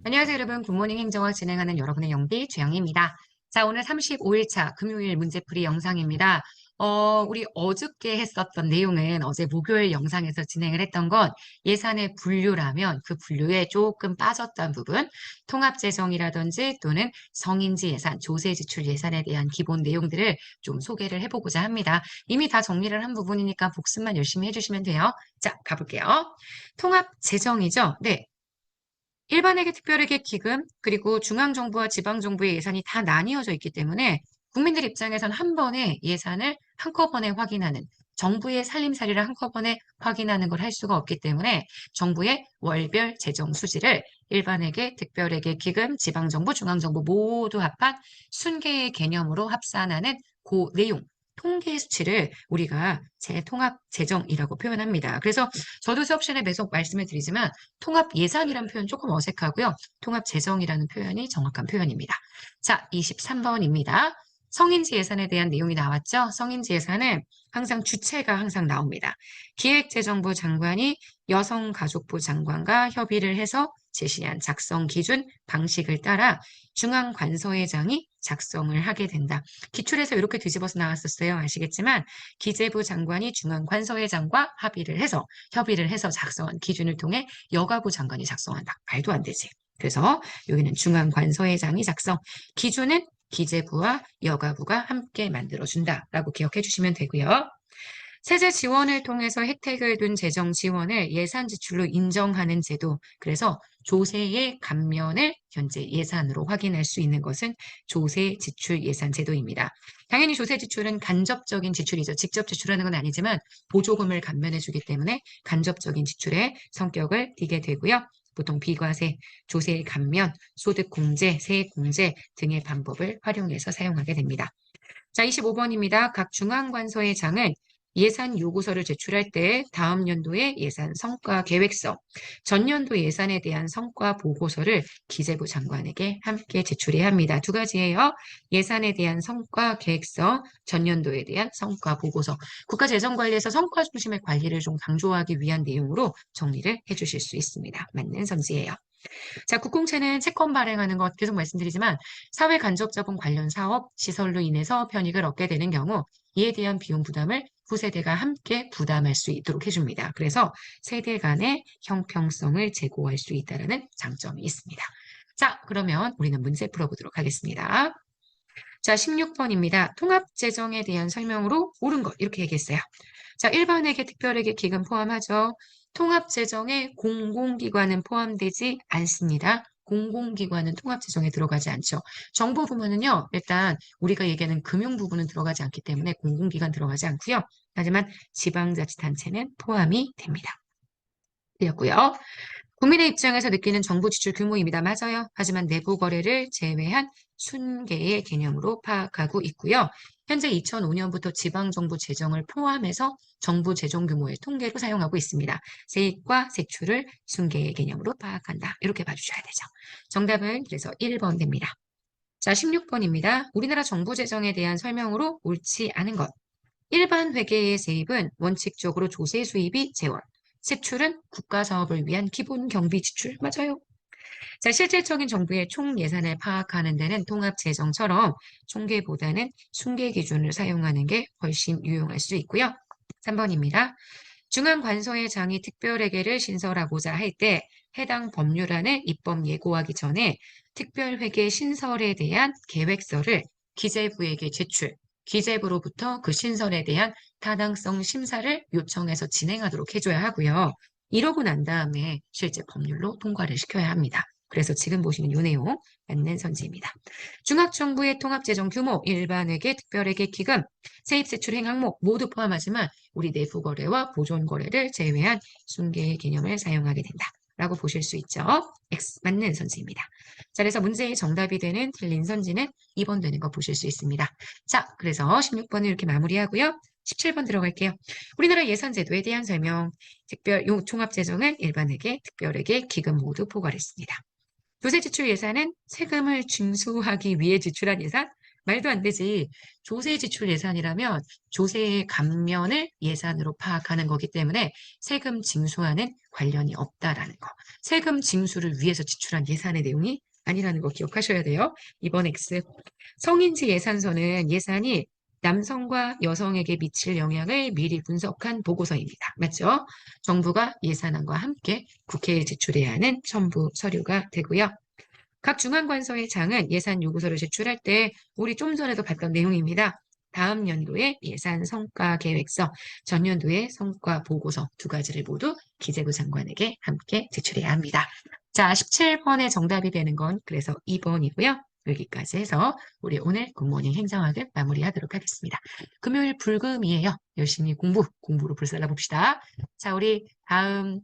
안녕하세요, 여러분. 굿모닝 행정을 진행하는 여러분의 영디 주영입니다. 자, 오늘 35일차 금요일 문제풀이 영상입니다. 우리 어저께 했었던 내용은 어제 목요일 영상에서 진행을 했던 건 예산의 분류라면 그 분류에 조금 빠졌던 부분, 통합재정이라든지 또는 성인지 예산, 조세지출 예산에 대한 기본 내용들을 좀 소개를 해보고자 합니다. 이미 다 정리를 한 부분이니까 복습만 열심히 해주시면 돼요. 자, 가볼게요. 통합재정이죠? 네. 일반회계, 특별회계, 기금, 그리고 중앙정부와 지방정부의 예산이 다 나뉘어져 있기 때문에 국민들 입장에선 한 번에 예산을 한꺼번에 확인하는, 정부의 살림살이를 한꺼번에 확인하는 걸 할 수가 없기 때문에 정부의 월별 재정 수지를 일반회계, 특별회계, 기금, 지방정부, 중앙정부 모두 합한 순계의 개념으로 합산하는 그 내용, 통계 수치를 우리가 재통합 재정이라고 표현합니다. 그래서 저도 수업 시간에 계속 말씀을 드리지만 통합 예산이라는 표현 조금 어색하고요. 통합 재정이라는 표현이 정확한 표현입니다. 자, 23번입니다. 성인지 예산에 대한 내용이 나왔죠? 성인지 예산은 항상 주체가 항상 나옵니다. 기획재정부 장관이 여성가족부 장관과 협의를 해서 제시한 작성 기준 방식을 따라 중앙관서회장이 작성을 하게 된다. 기출에서 이렇게 뒤집어서 나왔었어요. 아시겠지만 기재부 장관이 중앙관서회장과 협의를 해서 작성한 기준을 통해 여가부 장관이 작성한다. 말도 안 되지. 그래서 여기는 중앙관서회장이 작성, 기준은 기재부와 여가부가 함께 만들어준다라고 기억해 주시면 되고요. 세제 지원을 통해서 혜택을 둔 재정 지원을 예산 지출로 인정하는 제도. 그래서 조세의 감면을 현재 예산으로 확인할 수 있는 것은 조세 지출 예산 제도입니다. 당연히 조세 지출은 간접적인 지출이죠. 직접 지출하는 건 아니지만 보조금을 감면해 주기 때문에 간접적인 지출의 성격을 띠게 되고요. 보통 비과세, 조세 감면, 소득 공제, 세액 공제 등의 방법을 활용해서 사용하게 됩니다. 자, 25번입니다. 각 중앙관서의 장은 예산 요구서를 제출할 때 다음 연도의 예산 성과 계획서, 전년도 예산에 대한 성과 보고서를 기재부 장관에게 함께 제출해야 합니다. 두 가지예요. 예산에 대한 성과 계획서, 전년도에 대한 성과 보고서. 국가재정관리에서 성과 중심의 관리를 좀 강조하기 위한 내용으로 정리를 해주실 수 있습니다. 맞는 선지예요. 자, 국공채는 채권 발행하는 것 계속 말씀드리지만 사회 간접자본 관련 사업, 시설로 인해서 편익을 얻게 되는 경우 이에 대한 비용 부담을 후세대가 함께 부담할 수 있도록 해줍니다. 그래서 세대 간의 형평성을 제고할 수 있다는 장점이 있습니다. 자, 그러면 우리는 문제 풀어보도록 하겠습니다. 자, 16번입니다. 통합재정에 대한 설명으로 옳은 것 이렇게 얘기했어요. 자, 일반회계, 특별회계, 기금 포함하죠. 통합재정에 공공기관은 포함되지 않습니다. 공공기관은 통합재정에 들어가지 않죠. 정부 부문은요, 일단 우리가 얘기하는 금융 부분은 들어가지 않기 때문에 공공기관 들어가지 않고요. 하지만 지방자치단체는 포함이 됩니다. 되었고요. 국민의 입장에서 느끼는 정부 지출 규모입니다. 맞아요. 하지만 내부 거래를 제외한 순계의 개념으로 파악하고 있고요. 현재 2005년부터 지방정부 재정을 포함해서 정부 재정 규모의 통계로 사용하고 있습니다. 세입과 세출을 순계의 개념으로 파악한다. 이렇게 봐주셔야 되죠. 정답은 그래서 1번 됩니다. 자, 16번입니다. 우리나라 정부 재정에 대한 설명으로 옳지 않은 것. 일반 회계의 세입은 원칙적으로 조세 수입이 재원, 세출은 국가 사업을 위한 기본 경비 지출. 맞아요. 자, 실질적인 정부의 총 예산을 파악하는 데는 통합재정처럼 총계보다는 순계 기준을 사용하는 게 훨씬 유용할 수 있고요. 3번입니다. 중앙관서의 장이 특별회계를 신설하고자 할 때 해당 법률안을 입법 예고하기 전에 특별회계 신설에 대한 계획서를 기재부에게 제출, 기재부로부터 그 신설에 대한 타당성 심사를 요청해서 진행하도록 해줘야 하고요. 이러고 난 다음에 실제 법률로 통과를 시켜야 합니다. 그래서 지금 보시는 이 내용 맞는 선지입니다. 중앙정부의 통합재정 규모, 일반회계, 특별회계, 기금, 세입세출 행 항목 모두 포함하지만 우리 내부거래와 보존거래를 제외한 순계의 개념을 사용하게 된다. 라고 보실 수 있죠. X 맞는 선지입니다. 자, 그래서 문제의 정답이 되는 틀린 선지는 2번 되는 거 보실 수 있습니다. 자, 그래서 16번을 이렇게 마무리하고요. 17번 들어갈게요. 우리나라 예산제도에 대한 설명. 총합재정은 일반회계, 특별회계, 기금 모두 포괄했습니다. 조세지출 예산은 세금을 징수하기 위해 지출한 예산, 말도 안 되지. 조세 지출 예산이라면 조세의 감면을 예산으로 파악하는 거기 때문에 세금 징수와는 관련이 없다라는 거. 세금 징수를 위해서 지출한 예산의 내용이 아니라는 거 기억하셔야 돼요. 이번 X. 성인지 예산서는 예산이 남성과 여성에게 미칠 영향을 미리 분석한 보고서입니다. 맞죠? 정부가 예산안과 함께 국회에 제출해야 하는 첨부 서류가 되고요. 각 중앙관서의 장은 예산 요구서를 제출할 때 우리 좀 전에도 봤던 내용입니다. 다음 연도의 예산 성과 계획서, 전년도의 성과 보고서 두 가지를 모두 기재부 장관에게 함께 제출해야 합니다. 자, 17번의 정답이 되는 건 그래서 2번이고요. 여기까지 해서 우리 오늘 굿모닝 행정학을 마무리하도록 하겠습니다. 금요일 불금이에요. 열심히 공부로 불살라 봅시다. 자, 우리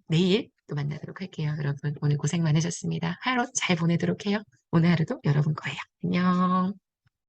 내일 또 만나도록 할게요. 여러분, 오늘 고생 많으셨습니다. 하루 잘 보내도록 해요. 오늘 하루도 여러분 거예요. 안녕.